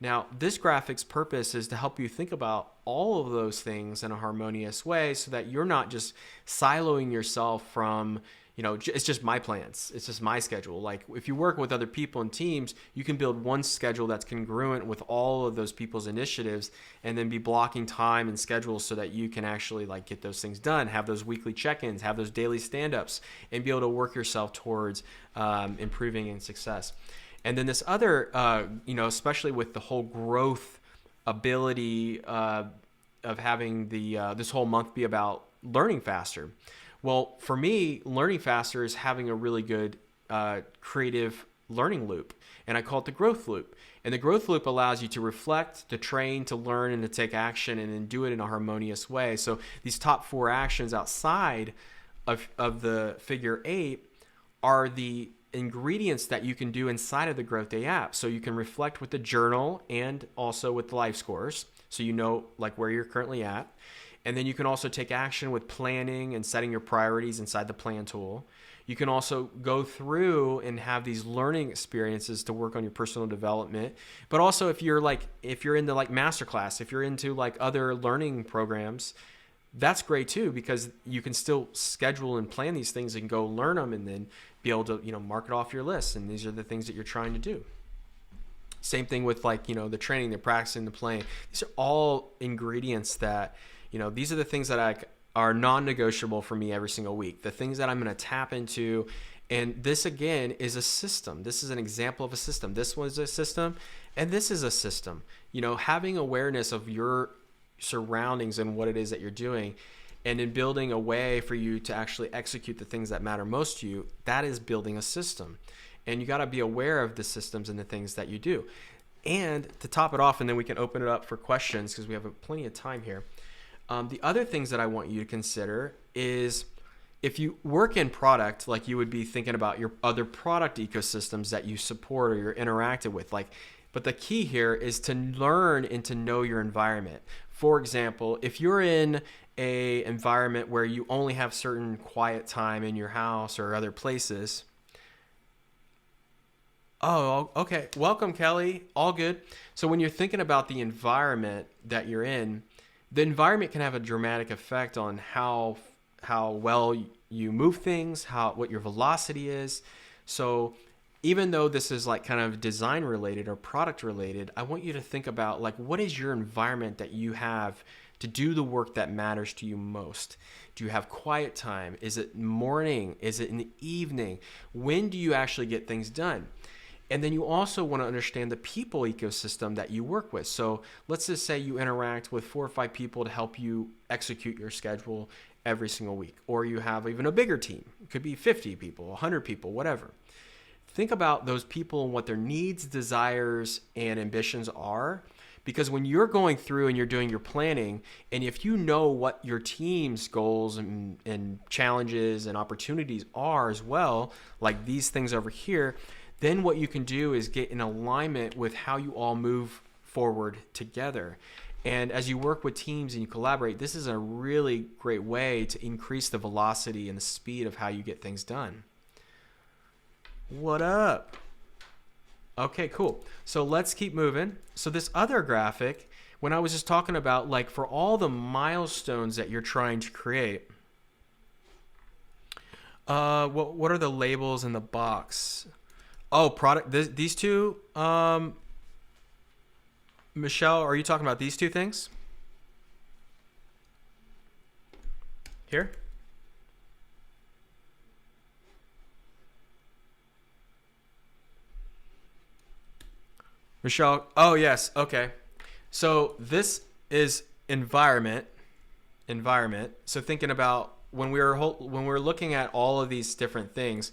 Now, this graphic's purpose is to help you think about all of those things in a harmonious way so that you're not just siloing yourself from, it's just my plans. It's just my schedule. Like if you work with other people and teams, you can build one schedule that's congruent with all of those people's initiatives and then be blocking time and schedules so that you can actually like get those things done, have those weekly check-ins, have those daily stand-ups, and be able to work yourself towards improving in success. And then this other, especially with the whole growth ability of having this whole month be about learning faster. Well, for me, learning faster is having a really good creative learning loop. And I call it the growth loop. And the growth loop allows you to reflect, to train, to learn, and to take action and then do it in a harmonious way. So these top 4 actions outside of the figure 8 are the ingredients that you can do inside of the GrowthDay app. So you can reflect with the journal and also with the life scores. So like where you're currently at. And then you can also take action with planning and setting your priorities inside the plan tool. You can also go through and have these learning experiences to work on your personal development. But also if you're into like masterclass, if you're into like other learning programs, that's great too, because you can still schedule and plan these things and go learn them and then be able to, mark it off your list. And these are the things that you're trying to do. Same thing with like, the training, the practicing, the playing. These are all ingredients that, these are the things that are non-negotiable for me every single week. The things that I'm going to tap into. And this again is a system. This is an example of a system. This was a system and this is a system. Having awareness of your surroundings and what it is that you're doing, and in building a way for you to actually execute the things that matter most to you, that is building a system. And you got to be aware of the systems and the things that you do. And to top it off, and then we can open it up for questions because we have plenty of time here. The other things that I want you to consider is if you work in product, like you would be thinking about your other product ecosystems that you support or you're interacting with. But the key here is to learn and to know your environment. For example, if you're in a environment where you only have certain quiet time in your house or other places. Oh, okay. Welcome, Kelly. All good. So when you're thinking about the environment that you're in, the environment can have a dramatic effect on how well you move things, what your velocity is. So even though this is like kind of design related or product related, I want you to think about like, what is your environment that you have to do the work that matters to you most? Do you have quiet time? Is it morning? Is it in the evening? When do you actually get things done? And then you also want to understand the people ecosystem that you work with. So let's just say you interact with 4 or 5 people to help you execute your schedule every single week. Or you have even a bigger team. It could be 50 people, 100 people, whatever. Think about those people and what their needs, desires, and ambitions are. Because when you're going through and you're doing your planning, and if you know what your team's goals and challenges and opportunities are as well, like these things over here, then what you can do is get in alignment with how you all move forward together. And as you work with teams and you collaborate, this is a really great way to increase the velocity and the speed of how you get things done. What up? Okay, cool. So let's keep moving. So this other graphic, when I was just talking about like for all the milestones that you're trying to create, what are the labels in the box? Oh, product. These two. Michelle, are you talking about these two things? Here? Michelle. Oh, yes. Okay. So this is environment. So thinking about when we're looking at all of these different things,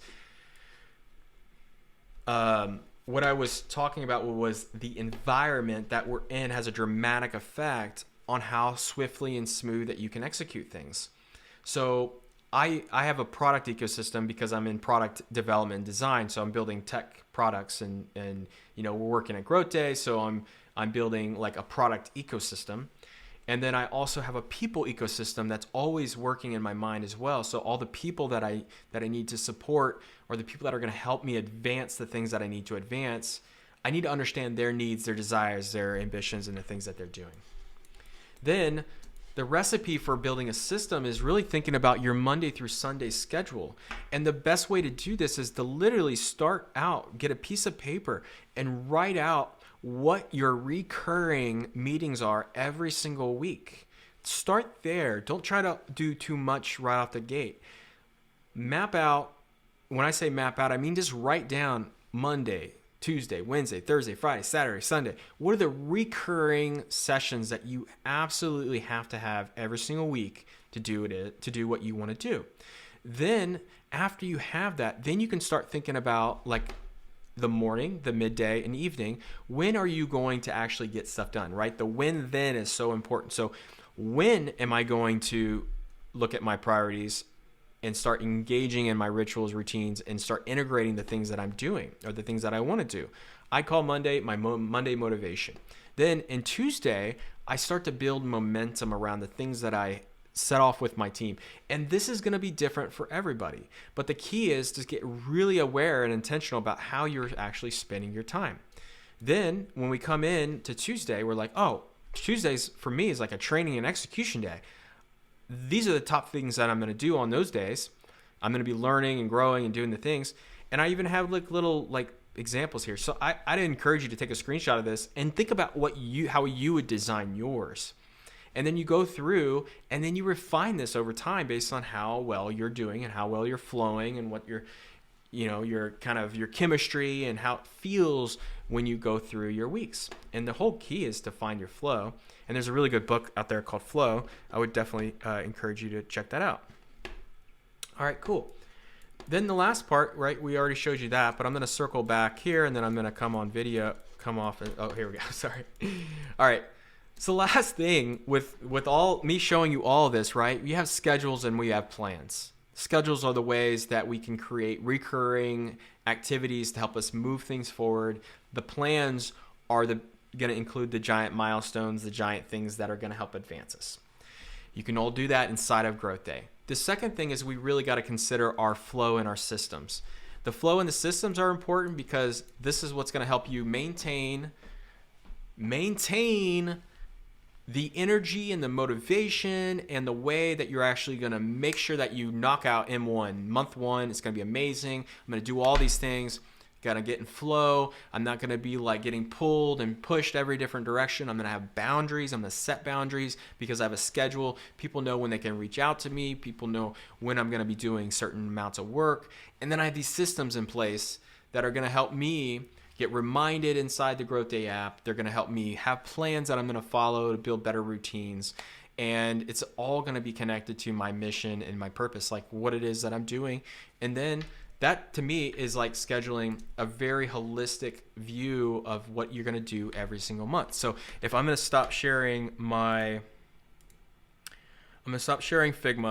what I was talking about was the environment that we're in has a dramatic effect on how swiftly and smooth that you can execute things. So I have a product ecosystem because I'm in product development and design. So I'm building tech products and we're working at GrowthDay. So I'm building like a product ecosystem. And then I also have a people ecosystem that's always working in my mind as well. So all the people that I need to support, or the people that are going to help me advance the things that I need to advance, I need to understand their needs, their desires, their ambitions, and the things that they're doing. Then the recipe for building a system is really thinking about your Monday through Sunday schedule. And the best way to do this is to literally start out, get a piece of paper and write out what your recurring meetings are every single week. Start there. Don't try to do too much right off the gate. Map out. When I say map out, I mean just write down Monday, Tuesday, Wednesday, Thursday, Friday, Saturday, Sunday. What are the recurring sessions that you absolutely have to have every single week to do what you want to do? Then after you have that, then you can start thinking about like the morning, the midday, and evening. When are you going to actually get stuff done, right? The when then is so important. So when am I going to look at my priorities and start engaging in my rituals, routines, and start integrating the things that I'm doing or the things that I want to do? I call Monday my Monday motivation. Then in Tuesday, I start to build momentum around the things that I set off with my team. And this is going to be different for everybody. But the key is to get really aware and intentional about how you're actually spending your time. Then when we come in to Tuesday, we're like, oh, Tuesdays for me is like a training and execution day. These are the top things that I'm going to do on those days. I'm going to be learning and growing and doing the things. And I even have like little like examples here. So I'd encourage you to take a screenshot of this and think about how you would design yours. And then you go through and then you refine this over time based on how well you're doing and how well you're flowing and what your kind of your chemistry and how it feels when you go through your weeks. And the whole key is to find your flow. And there's a really good book out there called Flow. I would definitely encourage you to check that out. All right, cool. Then the last part, right, we already showed you that, but I'm going to circle back here and then I'm going to come off. Oh, here we go. Sorry. All right. So last thing with all me showing you all of this, right? We have schedules and we have plans. Schedules are the ways that we can create recurring activities to help us move things forward. The plans are going to include the giant milestones, the giant things that are going to help advance us. You can all do that inside of Growth Day. The second thing is we really got to consider our flow and our systems. The flow and the systems are important because this is what's going to help you maintain the energy and the motivation and the way that you're actually going to make sure that you knock out M1. Month one, it's going to be amazing. I'm going to do all these things. Got to get in flow. I'm not going to be like getting pulled and pushed every different direction. I'm going to have boundaries. I'm going to set boundaries because I have a schedule. People know when they can reach out to me. People know when I'm going to be doing certain amounts of work. And then I have these systems in place that are going to help me get reminded inside the GrowthDay app. They're going to help me have plans that I'm going to follow to build better routines. And it's all going to be connected to my mission and my purpose, like what it is that I'm doing. And then that to me is like scheduling a very holistic view of what you're going to do every single month. So if I'm going to stop sharing Figma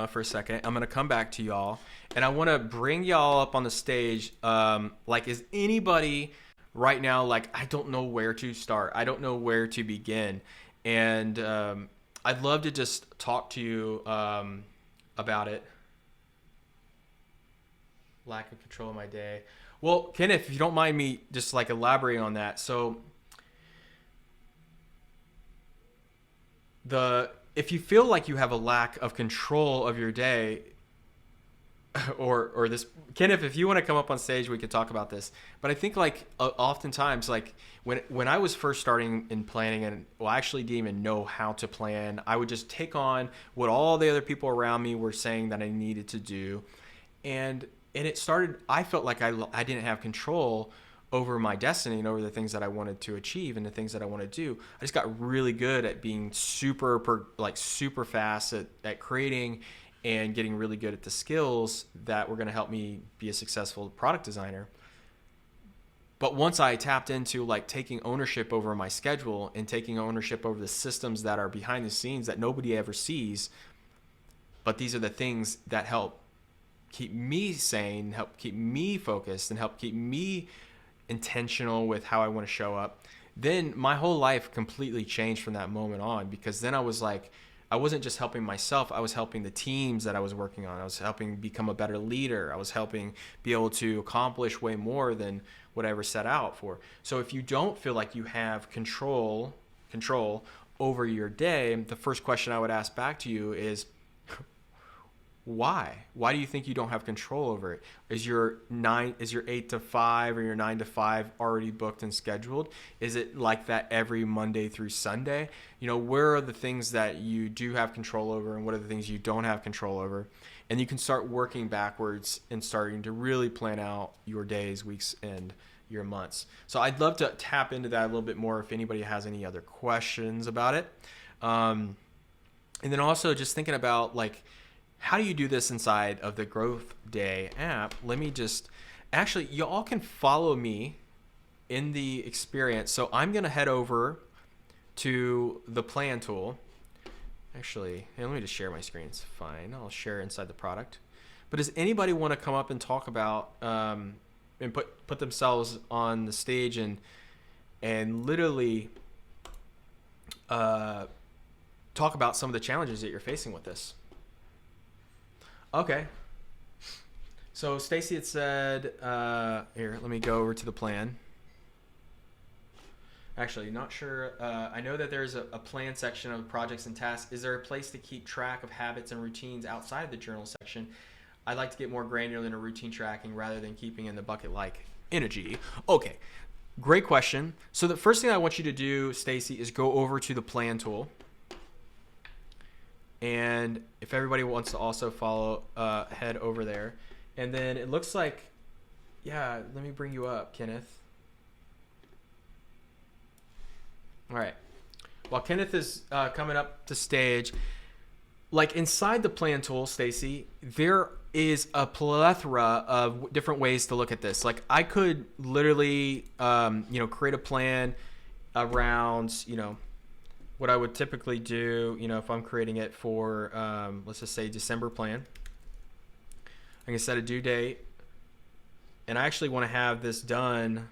for a second. I'm going to come back to y'all and I want to bring y'all up on the stage. Like, is anybody right now, like, I don't know where to start. I don't know where to begin. And I'd love to just talk to you about it. Lack of control of my day. Well, Kenneth, if you don't mind me just like elaborating on that. So if you feel like you have a lack of control of your day, or this, Kenneth, if you want to come up on stage, we could talk about this. But I think like oftentimes, like when I was first starting in planning, and I actually didn't even know how to plan. I would just take on what all the other people around me were saying that I needed to do, and it started. I felt like I didn't have control over my destiny and over the things that I wanted to achieve and the things that I want to do. I just got really good at being super fast at creating and getting really good at the skills that were going to help me be a successful product designer. But once I tapped into like taking ownership over my schedule and taking ownership over the systems that are behind the scenes that nobody ever sees, but these are the things that help keep me sane, help keep me focused, and help keep me intentional with how I want to show up, then my whole life completely changed from that moment on, because then I was like, I wasn't just helping myself, I was helping the teams that I was working on. I was helping become a better leader. I was helping be able to accomplish way more than what I ever set out for. So if you don't feel like you have control over your day, the first question I would ask back to you is, why? Why do you think you don't have control over it? Is your 8 to 5 or your 9 to 5 already booked and scheduled? Is it like that every Monday through Sunday? Where are the things that you do have control over and what are the things you don't have control over? And you can start working backwards and starting to really plan out your days, weeks, and your months. So I'd love to tap into that a little bit more if anybody has any other questions about it. And then also just thinking about like, how do you do this inside of the GrowthDay app? Let me actually, y'all can follow me in the experience. So I'm going to head over to the plan tool. Actually, let me just share my screen. It's fine. I'll share inside the product. But does anybody want to come up and talk about, and put themselves on the stage and literally talk about some of the challenges that you're facing with this? Okay. So Stacy had said, here, let me go over to the plan. Actually, not sure. I know that there's a plan section of projects and tasks. Is there a place to keep track of habits and routines outside of the journal section? I'd like to get more granular in a routine tracking rather than keeping in the bucket like energy. Okay, great question. So the first thing I want you to do, Stacy, is go over to the plan tool. And if everybody wants to also follow, head over there. And then it looks like, yeah, let me bring you up, Kenneth. All right. While Kenneth is coming up to stage, like inside the plan tool, Stacy, there is a plethora of different ways to look at this. Like I could literally, create a plan around, what I would typically do, if I'm creating it for, let's just say December plan. I can set a due date, and I actually want to have this done.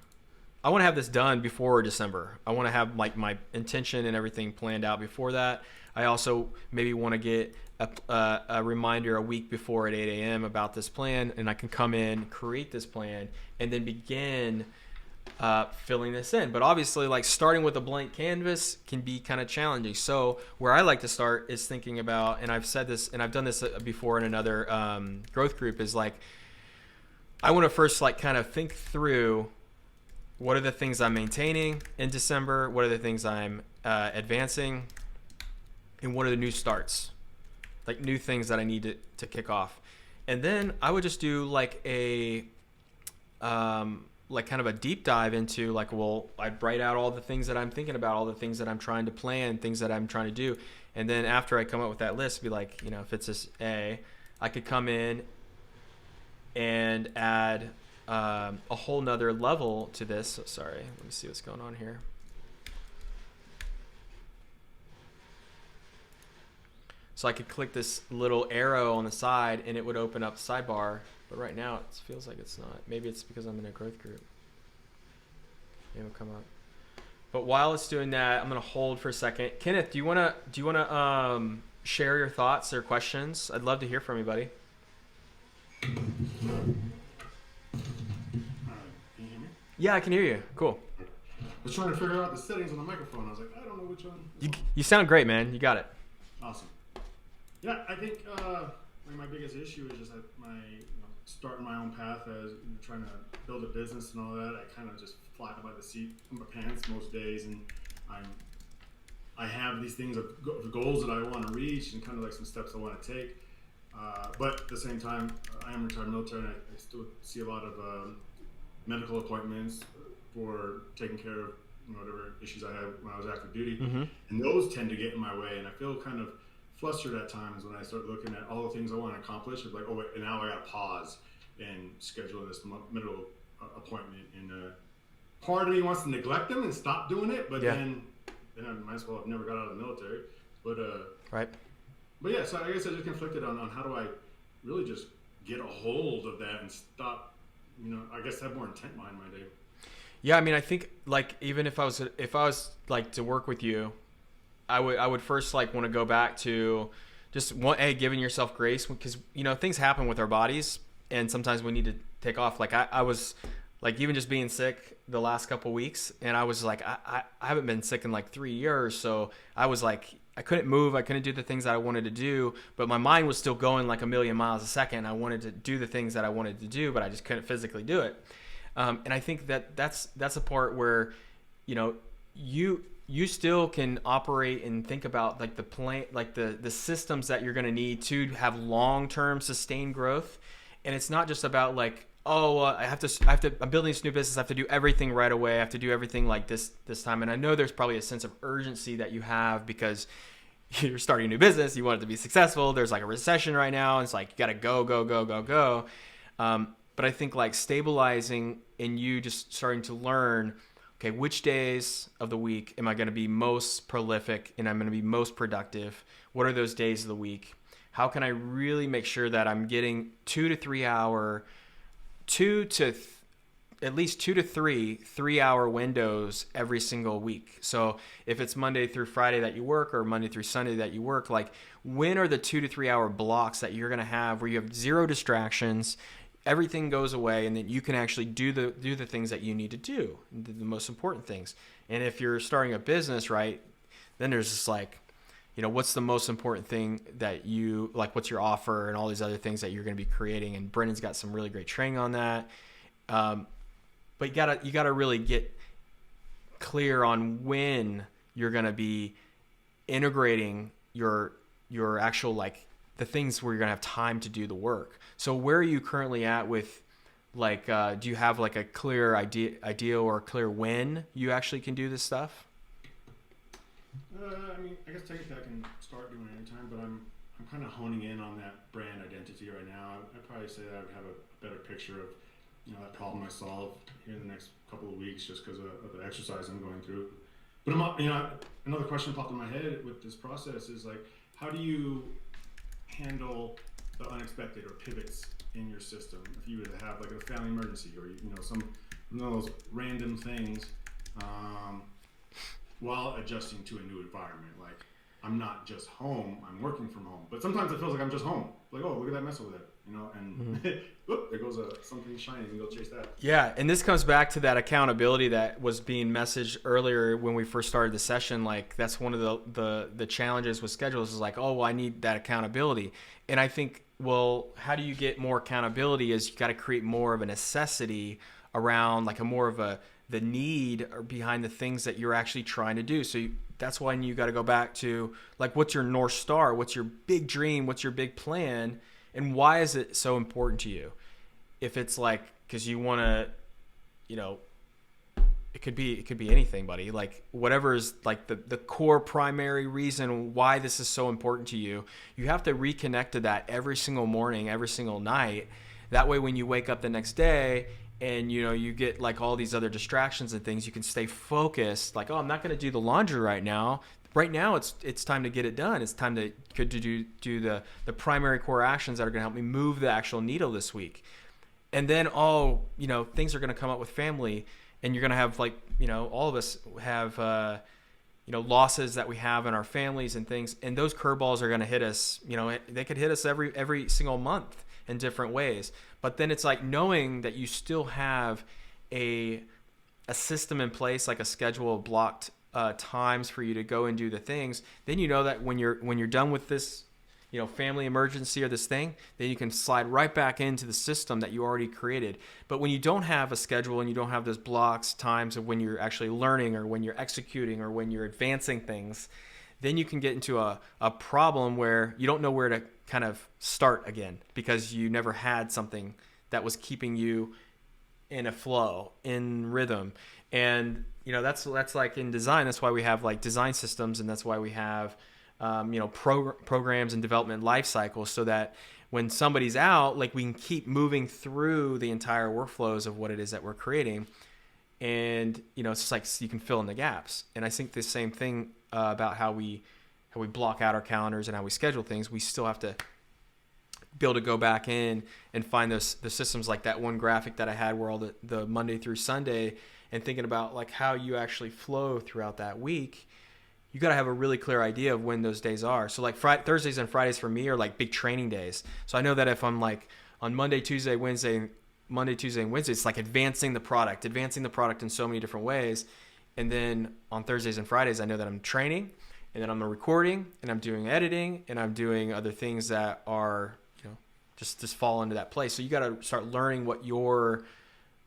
I want to have this done before December. I want to have like my intention and everything planned out before that. I also maybe want to get a reminder a week before at 8 a.m. about this plan, and I can come in, create this plan, and then begin filling this in. But obviously, like starting with a blank canvas can be kind of challenging. So where I like to start is thinking about, and I've said this and I've done this before in another growth group, is like I want to first like kind of think through what are the things I'm maintaining in December, what are the things I'm advancing, and what are the new starts, like new things that I need to kick off. And then I would just do like a like kind of a deep dive into like, well, I'd write out all the things that I'm thinking about, all the things that I'm trying to plan, things that I'm trying to do. And then after I come up with that list, be like, if it's this A, I could come in and add a whole nother level to this. So, sorry, let me see what's going on here. So I could click this little arrow on the side and it would open up the sidebar. But right now it feels like it's not. Maybe it's because I'm in a growth group. Maybe it'll come up. But while it's doing that, I'm gonna hold for a second. Kenneth, do you wanna share your thoughts or questions? I'd love to hear from you, buddy. Can you hear me? Yeah, I can hear you. Cool. I was trying to figure out the settings on the microphone. I was like, I don't know which one. You sound great, man. You got it. Awesome. Yeah, I think my biggest issue is just that starting my own path as trying to build a business and all that. I kind of just fly by the seat of my pants most days, and I have these things of goals that I want to reach and kind of like some steps I want to take. But at the same time, I am retired military, and I still see a lot of medical appointments, for taking care of whatever issues I had when I was active duty, Mm-hmm. and those tend to get in my way, and I feel kind of flustered at times when I start looking at all the things I want to accomplish. It's like, oh wait, and now I got to pause and schedule this middle appointment, and part of me wants to neglect them and stop doing it, but then I might as well have never got out of the military. But right. But yeah, so I guess I just conflicted on how do I really just get a hold of that and stop, I guess have more intent behind my day. Yeah, I mean, I think like even if I was like to work with you, I would first like want to go back to just giving yourself grace, because things happen with our bodies, and sometimes we need to take off. Like I was like, even just being sick the last couple of weeks, and I was like, I haven't been sick in like 3 years, so I was like, I couldn't move, I couldn't do the things that I wanted to do, but my mind was still going like a million miles a second. I wanted to do the things that I wanted to do, but I just couldn't physically do it. And I think that's a part where, you still can operate and think about like the plan, like the systems that you're going to need to have long-term sustained growth. And it's not just about like, I'm building this new business, I have to do everything right away, I have to do everything like this time. And I know there's probably a sense of urgency that you have because you're starting a new business, you want it to be successful. There's like a recession right now, and it's like you got to go. But I think like stabilizing and you just starting to learn, okay, which days of the week am I going to be most prolific and I'm going to be most productive? What are those days of the week? How can I really make sure that I'm getting 2 to 3 hour, at least 2 to 3 hour windows every single week? So if it's Monday through Friday that you work, or Monday through Sunday that you work, like when are the 2 to 3 hour blocks that you're going to have where you have zero distractions, everything goes away, and then you can actually do the things that you need to do, the most important things. And if you're starting a business, right, then there's just like, what's the most important thing that you like, what's your offer and all these other things that you're going to be creating. And Brendan's got some really great training on that. But you gotta really get clear on when you're going to be integrating your actual, like the things where you're going to have time to do the work. So where are you currently at with like, do you have like a clear idea or a clear when you actually can do this stuff? I mean, I guess technically I can start doing it anytime, but I'm kind of honing in on that brand identity right now. I'd probably say that I would have a better picture of that problem I solve here in the next couple of weeks, just because of the exercise I'm going through. But another question popped in my head with this process is like, how do you handle the unexpected or pivots in your system if you were to have like a family emergency or some of those random things while adjusting to a new environment? Like, I'm not just home, I'm working from home, but sometimes it feels like I'm just home. Like, oh, look at that mess over there, and whoop, there goes something shiny, and go chase that. Yeah, and this comes back to that accountability that was being messaged earlier when we first started the session. Like, that's one of the challenges with schedules is like, oh, well, I need that accountability. And I think, well, how do you get more accountability is you got to create more of a necessity around like the need or behind the things that you're actually trying to do. So that's why you got to go back to like, what's your North Star? What's your big dream? What's your big plan? And why is it so important to you? If it's like, cause you want to, it could be anything, buddy. Like whatever is like the core primary reason why this is so important to you, you have to reconnect to that every single morning, every single night. That way, when you wake up the next day and you get like all these other distractions and things, you can stay focused. Like, oh, I'm not going to do the laundry right now. Right now, it's time to get it done. It's time to do the primary core actions that are going to help me move the actual needle this week. And then things are going to come up with family, and you're going to have like all of us have losses that we have in our families and things, and those curveballs are going to hit us. They could hit us every single month in different ways. But then it's like knowing that you still have a system in place, like a schedule of blocked times for you to go and do the things. Then that when you're done with this, family emergency or this thing, then you can slide right back into the system that you already created. But when you don't have a schedule and you don't have those blocks times of when you're actually learning or when you're executing or when you're advancing things, then you can get into a problem where you don't know where to kind of start again because you never had something that was keeping you in a flow, in rhythm. And that's like in design. That's why we have like design systems, and that's why we have programs and development life cycles, so that when somebody's out, like we can keep moving through the entire workflows of what it is that we're creating. And it's just like you can fill in the gaps. And I think the same thing about how we block out our calendars and how we schedule things. We still have to be able to go back in and find the systems, like that one graphic that I had where all the Monday through Sunday, and thinking about like how you actually flow throughout that week. You got to have a really clear idea of when those days are. So like Thursdays and Fridays for me are like big training days. So I know that if I'm like on Monday, Tuesday, and Wednesday, it's like advancing the product in so many different ways. And then on Thursdays and Fridays, I know that I'm training, and then I'm recording, and I'm doing editing, and I'm doing other things that are, just fall into that place. So you got to start learning what your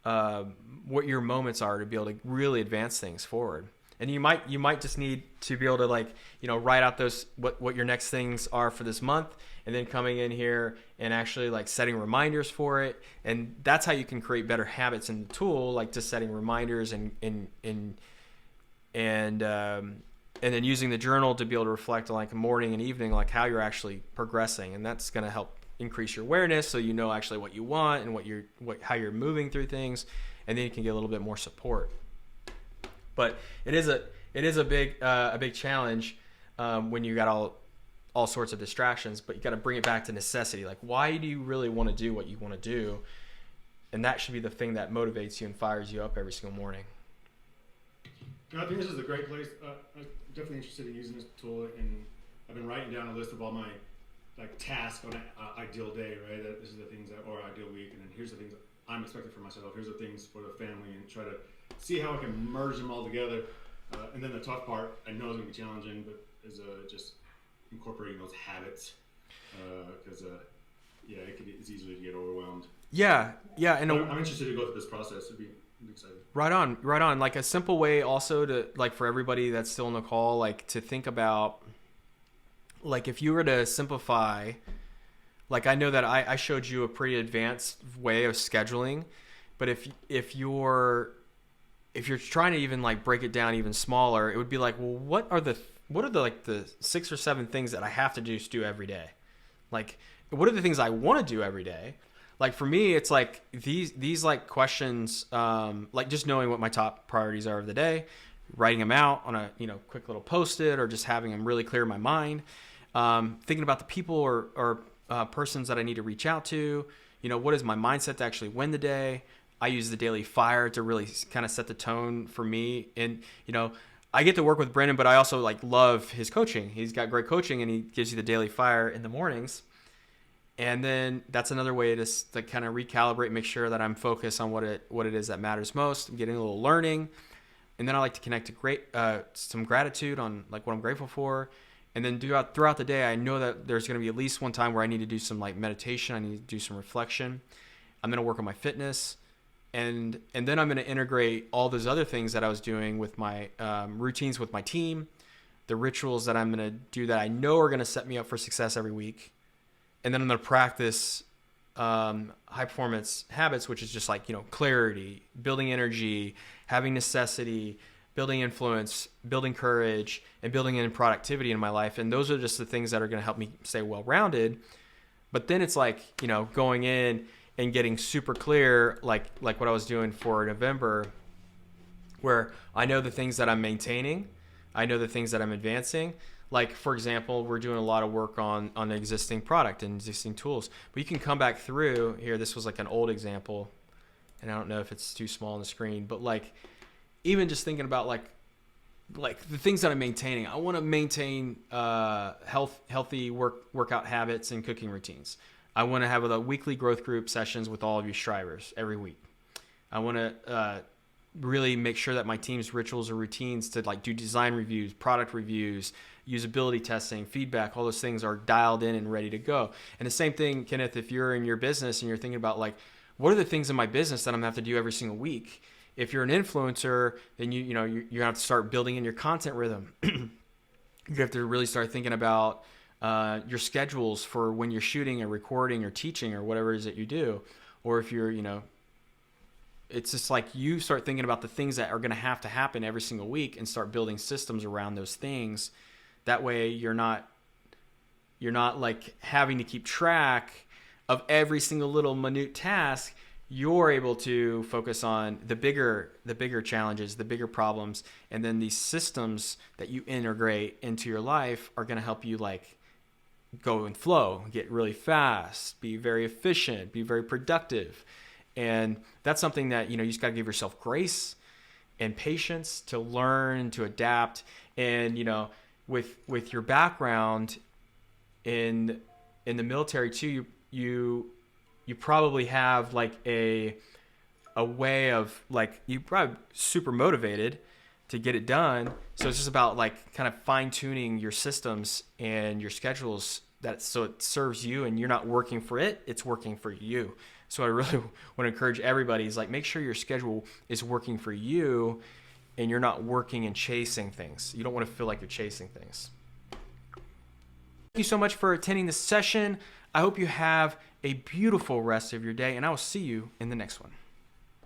moments are to be able to really advance things forward. And you might just need to be able to like, write out those, what your next things are for this month, and then coming in here and actually like setting reminders for it. And that's how you can create better habits in the tool, like just setting reminders and then using the journal to be able to reflect on like morning and evening, like how you're actually progressing. And that's going to help increase your awareness, so actually what you want and how you're moving through things, and then you can get a little bit more support. But it is a big challenge when you got all sorts of distractions. But you got to bring it back to necessity. Like, why do you really want to do what you want to do? And that should be the thing that motivates you and fires you up every single morning. I think this is a great place. I'm definitely interested in using this tool, and I've been writing down a list of all my like tasks on an ideal day. Right, this is the things or ideal week, and then here's the things that I'm expecting for myself. Here's the things for the family, and try to see how I can merge them all together. And then the tough part, I know is going to be challenging, but is just incorporating those habits, because it's easy to get overwhelmed. Yeah, and I'm interested to go through this process. It'd be exciting. Right on. Like a simple way also to, like, for everybody that's still in the call, like to think about, like if you were to simplify, like I know that I showed you a pretty advanced way of scheduling, but if you're trying to even like break it down even smaller, it would be like, well, what are the like the 6 or 7 things that I have to do every day? Like, what are the things I want to do every day? Like for me, it's like these like questions, like just knowing what my top priorities are of the day, writing them out on a quick little Post-it, or just having them really clear in my mind. Thinking about the people or persons that I need to reach out to. What is my mindset to actually win the day? I use the daily fire to really kind of set the tone for me. And, I get to work with Brendan, but I also like love his coaching. He's got great coaching, and he gives you the daily fire in the mornings. And then that's another way to kind of recalibrate, make sure that I'm focused on what it is that matters most. I'm getting a little learning. And then I like to connect to some gratitude on like what I'm grateful for. And then throughout the day, I know that there's going to be at least one time where I need to do some like meditation. I need to do some reflection. I'm going to work on my fitness. And then I'm going to integrate all those other things that I was doing with my routines with my team, the rituals that I'm going to do that I know are going to set me up for success every week. And then I'm going to practice high performance habits, which is just like, clarity, building energy, having necessity, building influence, building courage, and building in productivity in my life. And those are just the things that are going to help me stay well-rounded. But then it's like, going in and getting super clear, like what I was doing for November, where I know the things that I'm maintaining, I know the things that I'm advancing. Like, for example, we're doing a lot of work on the existing product and existing tools. But you can come back through here. This was like an old example, and I don't know if it's too small on the screen, but like even just thinking about like the things that I'm maintaining. I want to maintain healthy workout habits and cooking routines. I want to have a weekly growth group sessions with all of you strivers every week. I want to really make sure that my team's rituals or routines to like do design reviews, product reviews, usability testing, feedback, all those things are dialed in and ready to go. And the same thing, Kenneth, if you're in your business and you're thinking about like, what are the things in my business that I'm gonna have to do every single week? If you're an influencer, then you have to start building in your content rhythm. You have to really start thinking about your schedules for when you're shooting or recording or teaching or whatever it is that you do. Or if you're, it's just like you start thinking about the things that are going to happen every single week and start building systems around those things. That way you're not like having to keep track of every single little minute task. You're able to focus on the bigger challenges, the bigger problems, and then these systems that you integrate into your life are going to help you like go and flow, get really fast, be very efficient, be very productive. And that's something that, you just got to give yourself grace and patience to learn, to adapt. And, with your background in the military too, you probably have like a way of like, you probably super motivated to get it done. So it's just about like kind of fine tuning your systems and your schedules so it serves you and you're not working for it, it's working for you. So I really want to encourage everybody is like, make sure your schedule is working for you and you're not working and chasing things. You don't want to feel like you're chasing things. Thank you so much for attending this session. I hope you have a beautiful rest of your day, and I will see you in the next one.